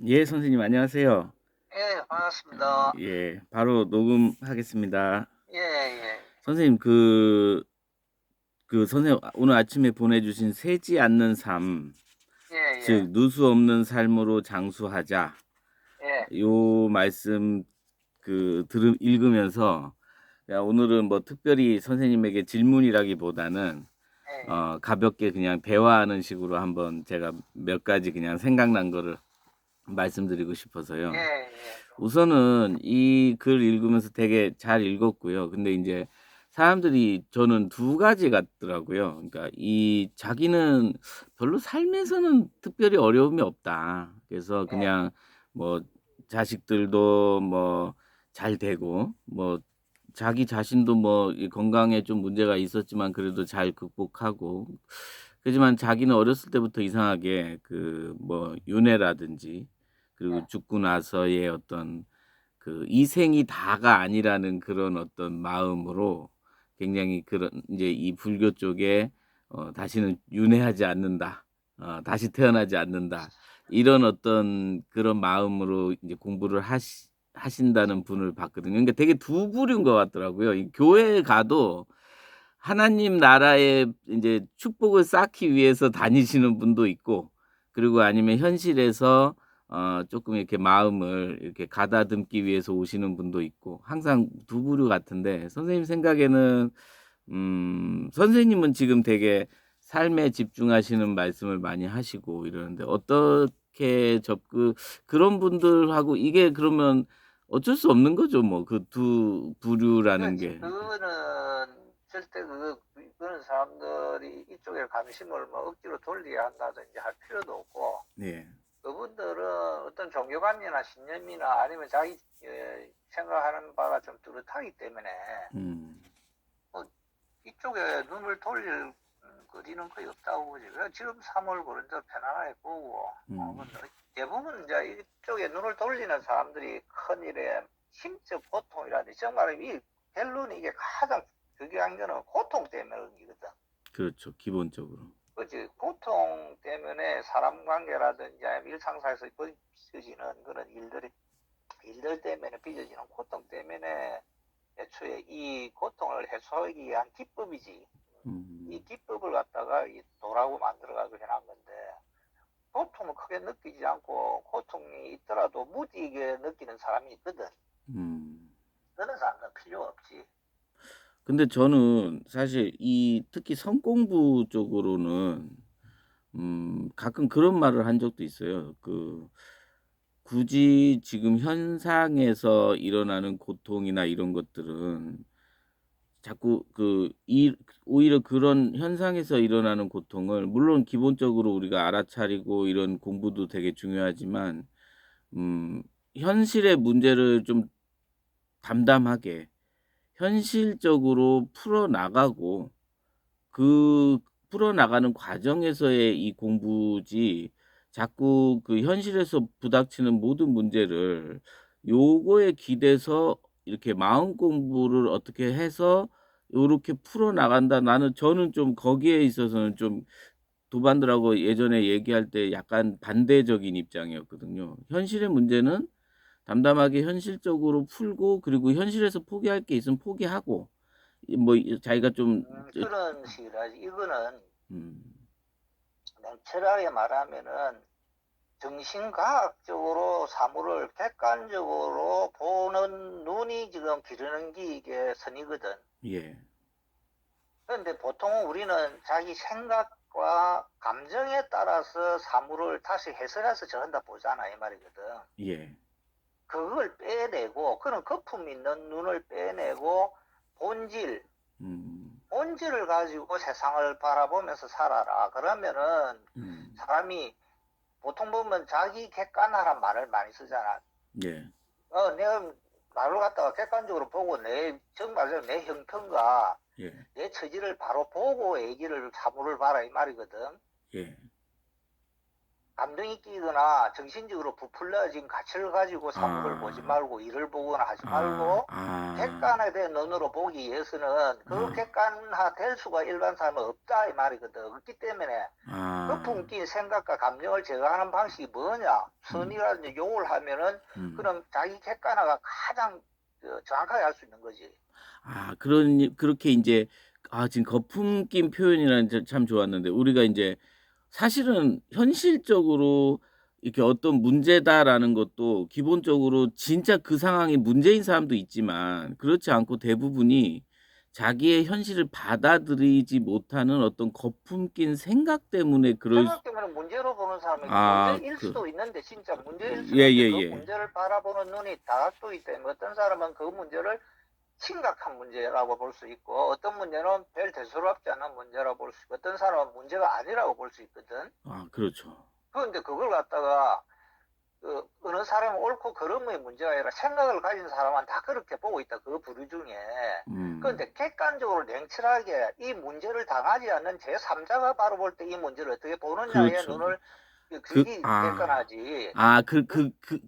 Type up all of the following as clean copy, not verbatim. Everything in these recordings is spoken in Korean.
예, 선생님 안녕하세요. 예, 반갑습니다. 예, 바로 녹음하겠습니다. 예, 예, 선생님 선생님 오늘 아침에 보내주신 세지 않는 삶, 예, 예, 즉 누수 없는 삶으로 장수하자. 예, 요 말씀 읽으면서 야, 오늘은 뭐 특별히 선생님에게 질문이라기보다는 예, 가볍게 그냥 대화하는 식으로 한번 제가 몇 가지 그냥 생각난 거를 말씀드리고 예, 싶어서요. 예, 우선은 이 글 읽으면서 되게 잘 읽었고요. 근데 이제 사람들이 저는 두 가지 같더라고요. 그러니까 이 자기는 별로 삶에서는 특별히 어려움이 없다. 그래서 예, 그냥 뭐 자식들도 뭐 잘 되고 뭐 자기 자신도 뭐 이 건강에 좀 문제가 있었지만 그래도 잘 극복하고 그지만 자기는 어렸을 때부터 이상하게 그 뭐 윤회라든지 그리고 예, 죽고 나서의 어떤 그 이생이 다가 아니라는 그런 어떤 마음으로 굉장히 그런 이제 이 불교 쪽에 '다시는 윤회하지 않는다. 다시 태어나지 않는다.' 이런 어떤 그런 마음으로 이제 공부를 하신다는 분을 봤거든요. 그러니까 되게 두 부류인 것 같더라고요. 이 교회에 가도 하나님 나라의 인제 축복을 쌓기 위해서 다니시는 분도 있고 그리고 아니면 현실에서 쪼끔 이렇게 마음을 이렇게 가다듬기 위해서 오시는 분도 있고 항상 두 부류 같은데 선생님 생각에는 선생님은 지금 되게 삶에 집중하시는 말씀을 많이 하시고 이러는데 어떻게 그런 분들하고 이게 그러면 어쩔 수 없는 거죠 뭐 그 두 부류라는 그렇지. 게. 그거는 절대 그런 사람들이 이쪽에 관심을 뭐 억지로 돌려야 한다든지 할 필요도 없고, 네. 그분들은 어떤 종교관이나 신념이나 아니면 자기 생각하는 바가 좀 뚜렷하기 때문에, 음. 뭐 이쪽에 눈을 돌릴 거리는 거의 없다고 보지. 지금 3월 그런 저 편안하게 보고, 음. 대부분 이제 이쪽에 눈을 돌리는 사람들이 큰 일에 심적 고통이라든지, 정말 이 결론이 이게 가장 중요한 거는 고통 때문에 그런 거거든. 그렇죠. 기본적으로. 그렇지. 고통 때문에 사람 관계라든지 아니면 일상사에서 빚어지는 그런 일들 때문에 빚어지는 고통 때문에 애초에 이 고통을 해소하기 위한 기법이지. 이 음. 기법을 갖다가 이 도라고 만들어가고 해놓은 건데, 고통을 크게 느끼지 않고 고통이 있더라도 무디게 느끼는 사람이 있거든. 음. 그런 사람은 필요 없지. 근데 저는 사실 이 특히 성공부 쪽으로는 가끔 그런 말을 한 적도 있어요. 굳이 지금 현상에서 일어나는 고통이나 이런 것들은 자꾸 오히려 그런 현상에서 일어나는 고통을 물론 기본적으로 우리가 알아차리고 이런 공부도 되게 중요하지만 음 현실의 문제를 좀 담담하게 현실적으로 풀어나가고 그 풀어나가는 과정에서의 이 공부지 자꾸 그 현실에서 부닥치는 모든 문제를 요거에 기대서 이렇게 마음 공부를 어떻게 해서 요렇게 풀어나간다. 저는 좀 거기에 있어서는 좀 도반들하고 예전에 얘기할 때 약간 반대적인 입장이었거든요. 현실의 문제는 담담하게 현실적으로 풀고 그리고 현실에서 포기할 게 있으면 포기하고 자기가 좀 그런 식이라지. 이거는 음. 냉철하게 말하면은 정신과학적으로 사물을 객관적으로 보는 눈이 지금 기르는 게 이게 선이거든. 예. 그런데 보통 우리는 자기 생각과 감정에 따라서 사물을 다시 해석해서 저런다 보잖아, 이 말이거든. 예. 그걸 빼내고, 그런 거품 있는 눈을 빼내고, 본질, 음. 본질을 가지고 세상을 바라보면서 살아라. 그러면은 음. 사람이 보통 보면 자기 객관화란 말을 많이 쓰잖아. 예. 내가 말을 갖다가 객관적으로 보고 정말 내 형편과 예. 내 처지를 바로 보고 얘기를 사물을 봐라 이 말이거든. 예. 감정이 끼거나 정신적으로 부풀려 지금 가치를 가지고 사물을 보지 아, 말고 일을 보거나 하지 아, 말고 아, 객관화된 눈으로 보기 위해서는 그 아, 객관화될 수가 일반 사람은 없다 이 말이거든. 없기 때문에 아, 거품 낀 생각과 감정을 제어하는 방식이 뭐냐? 음, 선이라든지 욕을 하면은 음. 그럼 자기 객관화가 가장 정확하게 할 수 있는 거지. 아, 그렇게 이제, 아, 지금 거품 낀 표현이라는 참 좋았는데, 우리가 이제 사실은 현실적으로 이렇게 어떤 문제다라는 것도 기본적으로 진짜 그 상황이 문제인 사람도 있지만, 그렇지 않고 대부분이 자기의 현실을 받아들이지 못하는 어떤 거품 낀 생각 때문에 생각 때문에 문제로 보는 사람이 아, 문제일 그, 수도 있는데 진짜 문제일 수도 예, 있는데 예, 그 예. 문제를 바라보는 눈이 다각도이기 때문에 어떤 사람은 그 문제를 심각한 문제라고 볼 수 있고 어떤 문제는 별 대수롭지 않은 문제라고 볼 수 있고 어떤 사람은 문제가 아니라고 볼 수 있거든. 아, 그렇죠. 그런데 그걸 갖다가 어느 사람은 옳고 그름의 문제가 아니라 생각을 가진 사람은 다 그렇게 보고 있다. 그 부류 중에. 음, 그런데 객관적으로 냉철하게 이 문제를 당하지 않는 제3자가 바로 볼 때 이 문제를 어떻게 보느냐의 그렇죠. 눈을 그, 그게 아, 객관하지. 아, 그,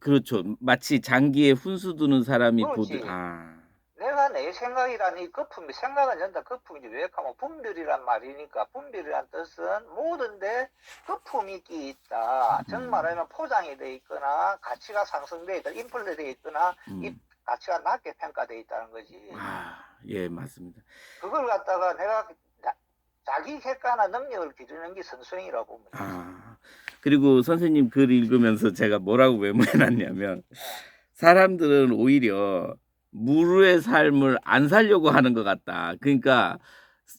그렇죠. 마치 장기에 훈수 두는 사람이 그렇지. 아, 내가 내 생각이라는 이 거품이 생각은 전다 거품이지 왜 하면 분별이란 말이니까 분별이란 뜻은 모든데 거품이 끼 있다. 즉 음, 말하면 포장이 돼 있거나 가치가 상승돼 있다. 인플레 돼 있거나 이 음, 가치가 낮게 평가돼 있다는 거지. 아, 예, 맞습니다. 그걸 갖다가 내가 자기 객관화 능력을 기르는 게 선수행이라고 보면 되지. 아, 그리고 선생님 글 읽으면서 제가 뭐라고 메모해놨냐면, 어. 사람들은 오히려 무르의 삶을 안 살려고 하는 것 같다. 그러니까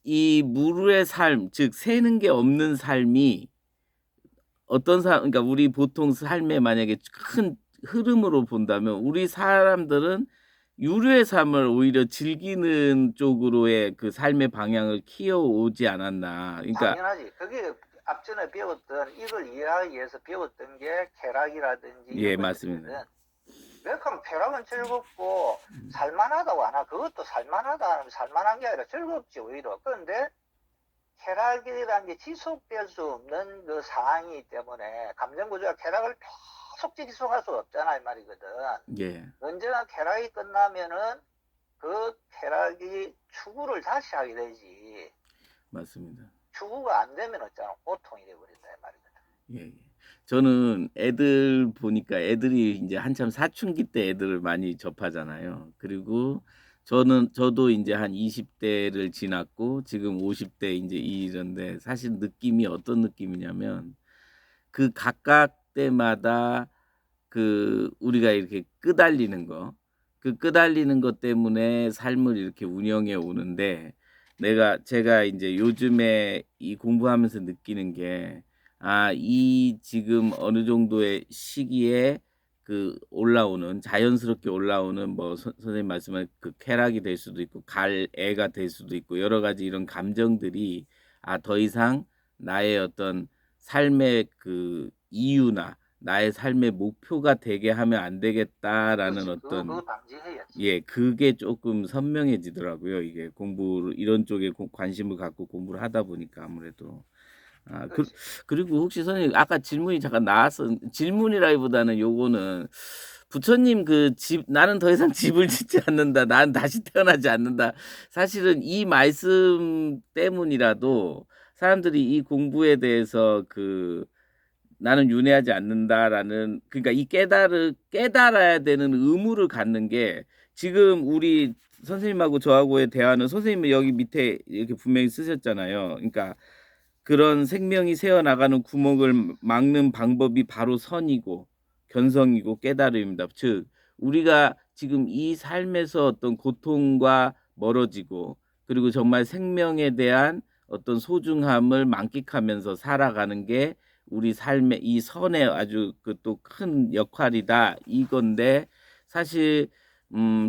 이 무르의 삶, 즉 새는 게 없는 삶이 어떤 사람, 그러니까 우리 보통 삶에 만약에 큰 흐름으로 본다면 우리 사람들은 유료의 삶을 오히려 즐기는 쪽으로의 그 삶의 방향을 키워오지 않았나. 그러니까 당연하지. 그게 앞전에 배웠던 이걸 이해하기 위해서 배웠던 게 쾌락이라든지 이런 예, 맞습니다. 것들이거든. 왜 그럼 쾌락은 즐겁고 살만하다고 하나? 그것도 살만하다 하면 살만한 게 아니라 즐겁지 오히려. 그런데 쾌락이라는 게 지속될 수 없는 그 상황이기 때문에 감정 구조가 쾌락을 계속 지속할 수가 없잖아 이 말이거든. 예, 언제나 쾌락이 끝나면은 그 쾌락이 추구를 다시 하게 되지. 맞습니다. 추구가 안 되면 어쩌나 고통이 돼버린다 이 말이거든. 예, 예. 저는 애들 보니까 애들이 이제 한참 사춘기 때 애들을 많이 접하잖아요. 그리고 저도 이제 한 20대를 지났고 지금 50대 이제 이런데 사실 느낌이 어떤 느낌이냐면 그 각각 때마다 그 우리가 이렇게 끄달리는 거, 그 끄달리는 것 때문에 삶을 이렇게 운영해 오는데 제가 이제 요즘에 이 공부하면서 느끼는 게 아, 이 지금 어느 정도의 시기에 그 올라오는 자연스럽게 올라오는 뭐 선생님 말씀한 그 쾌락이 될 수도 있고 갈애가 될 수도 있고 여러 가지 이런 감정들이 아, 더 이상 나의 어떤 삶의 그 이유나 나의 삶의 목표가 되게 하면 안 되겠다라는 그렇지. 그거 어떤 방지해야지. 예, 그게 조금 선명해지더라고요. 이게 공부를 이런 쪽에 관심을 갖고 공부를 하다 보니까 아무래도 아, 그렇지. 그리고 혹시 선생님 아까 질문이 잠깐 나왔어 질문이라기보다는 요거는 부처님 그 집 나는 더 이상 집을 짓지 않는다. 난 다시 태어나지 않는다. 사실은 이 말씀 때문이라도 사람들이 이 공부에 대해서 그 나는 윤회하지 않는다라는 그러니까 이 깨달아야 되는 의무를 갖는 게 지금 우리 선생님하고 저하고의 대화는 선생님이 여기 밑에 이렇게 분명히 쓰셨잖아요. 그러니까 그런 생명이 새어나가는 구멍을 막는 방법이 바로 선이고 견성이고 깨달음입니다. 즉 우리가 지금 이 삶에서 어떤 고통과 멀어지고 그리고 정말 생명에 대한 어떤 소중함을 만끽하면서 살아가는 게 우리 삶의 이 선의 아주 그 또 큰 역할이다 이건데 사실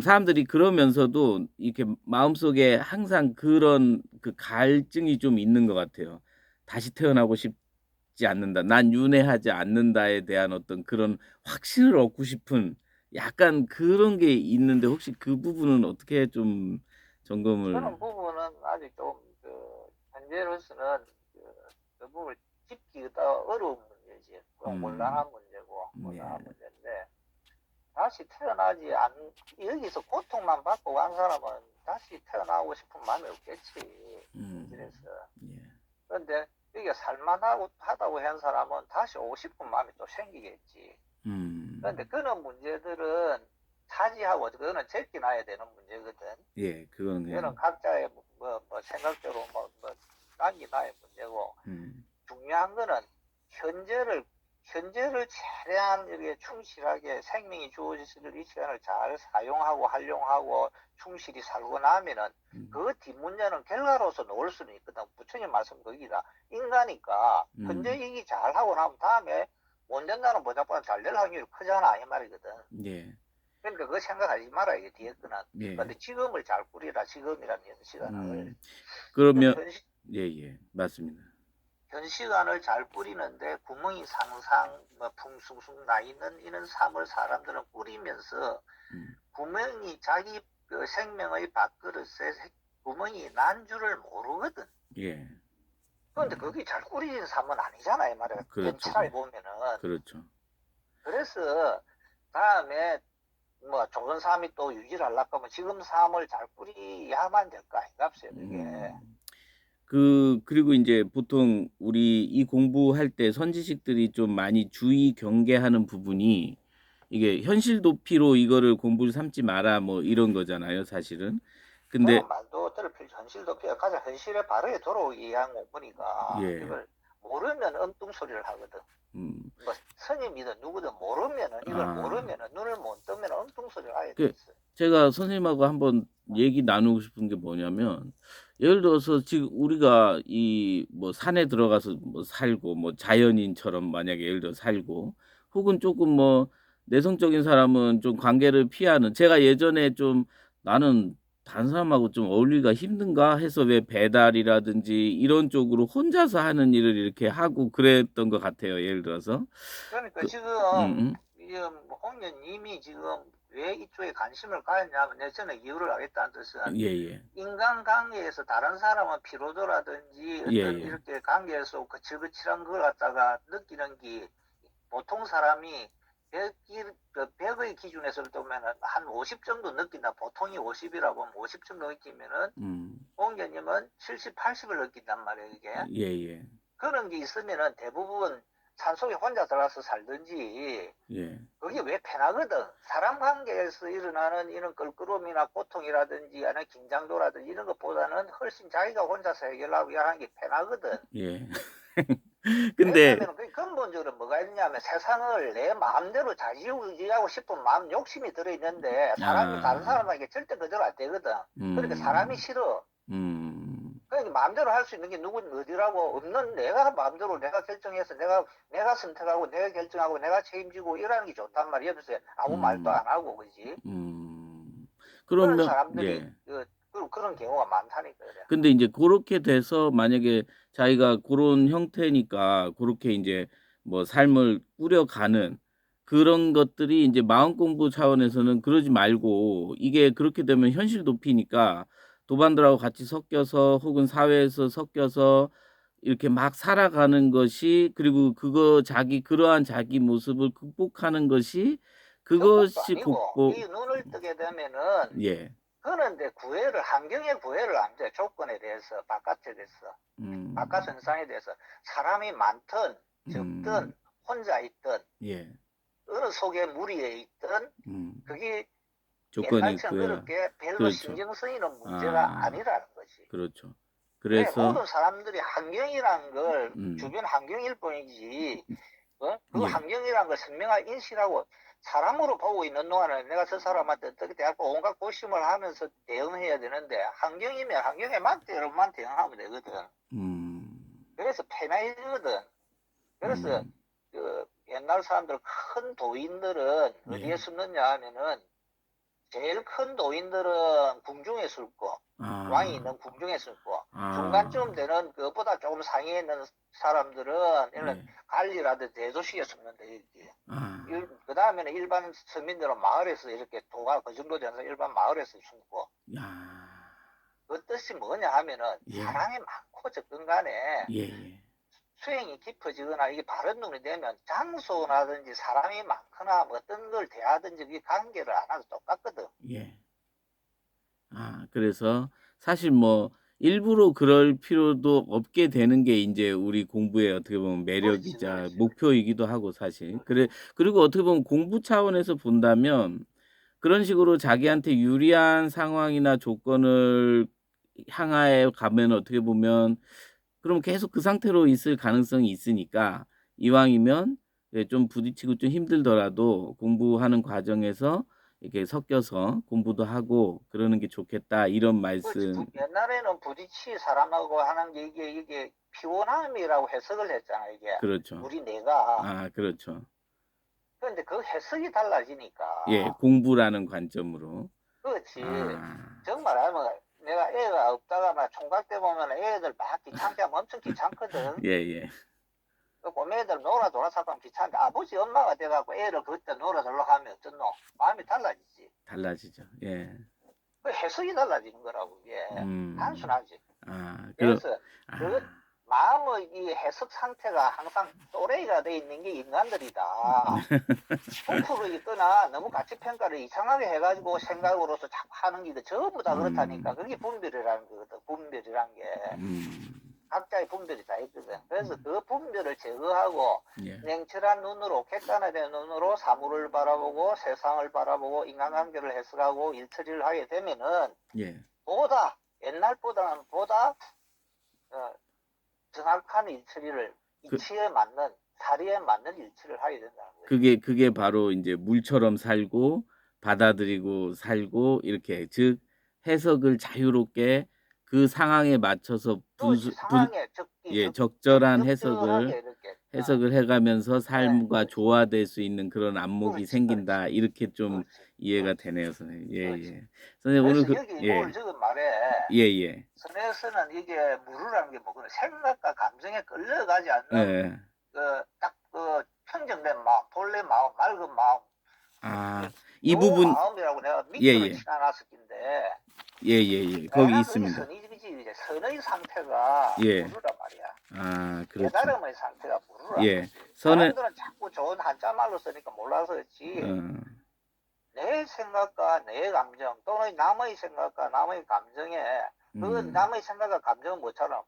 사람들이 그러면서도 이렇게 마음속에 항상 그런 그 갈증이 좀 있는 것 같아요. 다시 태어나고 싶지 않는다. 난 윤회하지 않는다에 대한 어떤 그런 확신을 얻고 싶은 약간 그런 게 있는데 혹시 그 부분은 어떻게 좀 점검을 그런 부분은 아직 좀 현재로서는 그 부분을 짚기가 어려운 문제지. 그건 곤란한 문제고, 예. 곤란한 문제인데, 다시 태어나지 여기서 고통만 받고 간 사람은 다시 태어나고 싶은 마음이 없겠지. 그래서. 예. 그런데 이게 살만하다고 한 사람은 다시 오고 싶은 마음이 또 생기겠지. 그런데 그런 문제들은 차지하고, 그거는 제껴놔야 되는 문제거든. 예, 그거는 이거는 그냥, 각자의 생각대로 남겨놔야 문제고, 중요한 거는 현재를 최대한 이렇게 충실하게 생명이 주어질 이 시간을 잘 사용하고 활용하고 충실히 살고 나면은 그 뒷문제는 결과로서 놓을 수는 있거든. 부처님 말씀 거기다. 인간이니까 현재 얘기 잘 하고 나면 다음에 못 된다는 보장보다 잘 될 확률이 크잖아 이 말이거든. 예. 그러니까 그거 생각하지 말아야 돼 뒤에 거는. 예. 근데 지금을 잘 꾸리라. 지금이라는 시간을. 그러면, 예, 맞습니다. 현 시간을 잘 꾸리는데 구멍이 상상 풍숭숭 나 있는 이런 삶을 사람들은 꾸리면서 구멍이 자기 그 생명의 밥그릇에 구멍이 난 줄을 모르거든. 예. 그런데 그게 잘 꾸리는 삶은 아니잖아 이 말이야. 그렇죠. 괜찮아 보면은. 그렇죠. 그래서 다음에 좋은 삶이 또 유지를 하려고 하면 지금 삶을 잘 꾸려야만 될 거 아닌갑어요 그게. 그리고 이제 보통 우리 이 공부할 때 선지식들이 좀 많이 주의 경계하는 부분이 이게 현실 도피로 이거를 공부를 삼지 마라 뭐 이런 거잖아요, 사실은. 근데 그런 말도 들을 필요 현실 도피가 가장 현실에 바르게 돌아오기 위한 공부니까 예. 이걸 모르면 엉뚱 소리를 하거든. 스님이든 누구든 모르면은 이걸 모르면은 눈을 못 뜨면 엉뚱 소리를 하게 돼 있어. 제가 선생님하고 한번 얘기 나누고 싶은 게 뭐냐면 예를 들어서 지금 우리가 이 뭐 산에 들어가서 뭐 살고 뭐 자연인처럼 만약에 예를 들어 살고 혹은 조금 뭐 내성적인 사람은 좀 관계를 피하는 제가 예전에 좀 나는 다른 사람하고 좀 어울리기가 힘든가 해서 왜 배달이라든지 이런 쪽으로 혼자서 하는 일을 이렇게 하고 그랬던 것 같아요. 예를 들어서 그러니까 지금 홍련님이 지금 왜 이쪽에 관심을 가졌냐면 저는 이유를 알겠다는 뜻은 예. 인간관계에서 다른 사람은 피로도라든지 어떤 예. 이렇게 관계에서 거칠거칠한 걸 갖다가 느끼는 게 보통 사람이 100의 기준에서 보면 한 50 정도 느낀다. 보통이 50이라고 하면 50 정도 느끼면은 홍련님은 70, 80을 느낀단 말이에요 이게. 예. 그런 게 있으면은 대부분 산속에 혼자 들어가서 살든지 예. 그게 왜 편하거든. 사람 관계에서 일어나는 이런 껄끄러움이나 고통이라든지 아니면 긴장도라든지 이런 것보다는 훨씬 자기가 혼자서 해결하고 하는 게 편하거든. 예. 근데 왜냐하면 그 근본적으로 뭐가 있냐면 세상을 내 마음대로 자지우지하고 싶은 마음 욕심이 들어있는데 사람이 다른 사람에게 절대 그대로 안 되거든. 그러니까 사람이 싫어. 그러니까 마음대로 할 수 있는 게 누군 어디라고 없는 내가 마음대로 내가 결정해서 내가 선택하고 내가 결정하고 내가 책임지고 이러는 게 좋단 말이야. 그래서 아무 말도 안 하고 그지. 그런 그러면 사람들이 그런 경우가 많다니까 그래. 근데 이제 그렇게 돼서 만약에 자기가 그런 형태니까 그렇게 이제 뭐 삶을 꾸려가는 그런 것들이 이제 마음 공부 차원에서는 그러지 말고 이게 그렇게 되면 현실 도피니까 도반들하고 같이 섞여서 혹은 사회에서 섞여서 이렇게 막 살아가는 것이 그리고 그러한 자기 모습을 극복하는 것이 극복도 그것이 아니고 이 눈을 뜨게 되면은 예. 그런데 환경의 구애를 안 돼. 조건에 대해서, 바깥에 대해서, 바깥 현상에 대해서. 사람이 많든, 적든, 혼자 있든, 예. 어느 속에 무리에 있든, 그게 조건이 옛날처럼 그야. 그렇게 별로 그렇죠. 신경 쓰이는 문제가 아니라는 거지. 그렇죠. 왜 그래서 모든 사람들이 환경이라는 걸 주변 환경일 뿐이지, 그 예. 환경이라는 걸 선명하게 인식하고 사람으로 보고 있는 동안은 내가 저 사람한테 어떻게 대하고 온갖 고심을 하면서 대응해야 되는데 환경이면 환경에 맞대로만 대응하면 되거든. 그래서 편해지거든. 그래서 그 옛날 사람들 큰 도인들은 어디에 숨느냐 하면은 제일 큰 도인들은 궁중에 숨고 왕이 있는 궁중에 숨고 중간쯤 되는 그것보다 조금 상위에 있는 사람들은 이런 관리라든지 대도시에 숨는데 그 다음에는 일반 서민들은 마을에서 이렇게 도가 그 정도 되면서 일반 마을에서 숨고 그 뜻이 뭐냐 하면은 사람이 많고 적든 간에 수행이 깊어지거나 이게 바른 눈이 되면 장소라든지 사람이 많거나 뭐 어떤 걸 대하든지 그게 관계를 안 하도 똑같거든. 예. 아, 그래서 사실 뭐 일부러 그럴 필요도 없게 되는 게 이제 우리 공부의 어떻게 보면 그렇지, 매력이자 그렇지. 목표이기도 하고 사실. 그리고 어떻게 보면 공부 차원에서 본다면 그런 식으로 자기한테 유리한 상황이나 조건을 향하에 가면 어떻게 보면 그럼 계속 그 상태로 있을 가능성이 있으니까 이왕이면 예, 좀 부딪히고 좀 힘들더라도 공부하는 과정에서 이렇게 섞여서 공부도 하고 그러는 게 좋겠다 이런 그렇지. 말씀. 옛날에는 부딪히 사람하고 하는 게 이게 피곤함이라고 해석을 했잖아, 이게. 그렇죠. 우리 뇌가. 아, 그렇죠. 그런데 그 해석이 달라지니까. 예, 공부라는 관점으로. 그렇지. 아, 정말 하면 내가 애가 없다가 막 총각 때 보면 애들 막 귀찮게 하면 엄청 귀찮거든. 예, 예. 그 꼬매들 놀아서 하면 귀찮은데 아버지 엄마가 돼갖고 애를 그때 놀아달라고 하면 어쩌노? 마음이 달라지지. 달라지죠. 예. 그 해석이 달라지는 거라고 이게. 단순하지. 아, 그래서 그 아, 마음의 이 해석 상태가 항상 또래가 돼 있는 게 인간들이다. 부풀어 있거나 너무 가치 평가를 이상하게 해가지고 생각으로서 자꾸 하는 게 전부 다 그렇다니까. 그게 분별이라는 거거든. 분별이란 게 각자의 분별이 다 있거든. 그래서 그 분별을 제거하고 예. 냉철한 눈으로 객관화된 눈으로 사물을 바라보고 세상을 바라보고 인간관계를 해석하고 일처리를 하게 되면은 예. 보다 옛날보다는 보다 정확한 일처리를 이치에 맞는 사리에 맞는 일처리를 하게 된다는 거예요. 그게 바로 이제 물처럼 살고 받아들이고 살고 이렇게 즉 해석을 자유롭게 그 상황에 맞춰서 그렇지. 상황에 예, 적절한 적절하게 이렇게 해석을 해가면서 네, 삶과 그렇지. 조화될 수 있는 그런 안목이 그렇지, 생긴다. 이렇게 좀 그렇지, 이해가 그렇지. 되네요, 선생님. 예, 그렇지. 예. 선생님 오늘 그래서 여기 오늘 적은 말에 예, 예. 선에서는 이게 무르라는 게 뭐구나. 생각과 감정에 끌려가지 않는 예. 그 평정된 마음, 본래 마음, 맑은 마음. 아, 그 이 요 부분 마음이라고 내가 예, 밑으로 예. 치놔놨을 건데 예, 예, 예. 거기 내가 그게 있습니다. 선이지 이제 선의 상태가 예. 무르란 말이야. 아, 그렇죠. 깨달음의 상태가 무르란 예. 거지. 선은 사람들은 자꾸 좋은 한자말로 쓰니까 몰라서 그렇지. 내 생각과 내 감정 또는 남의 생각과 남의 감정에 그 남의 생각과 감정은 뭐처럼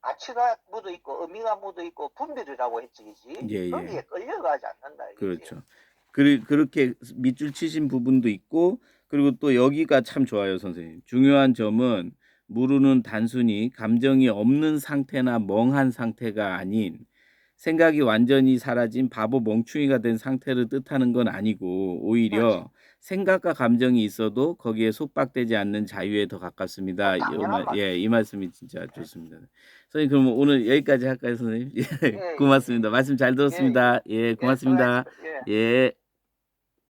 가치가 묻어 있고 의미가 묻어 있고 분별이라고 했지, 그지? 예, 예. 거기에 끌려가지 않는다, 이거지. 그렇죠. 그렇게 밑줄 치신 부분도 있고 그리고 또 여기가 참 좋아요, 선생님. 중요한 점은 무르는 단순히 감정이 없는 상태나 멍한 상태가 아닌 생각이 완전히 사라진 바보 멍충이가 된 상태를 뜻하는 건 아니고 오히려 그렇지. 생각과 감정이 있어도 거기에 속박되지 않는 자유에 더 가깝습니다. 당연한 말이지. 예, 이 말씀이 진짜 좋습니다. 선생님 그럼 오늘 여기까지 할까요, 선생님? 예, 예, 고맙습니다. 말씀 잘 들었습니다. 예, 고맙습니다. 수고하셨습니다. 예. 예.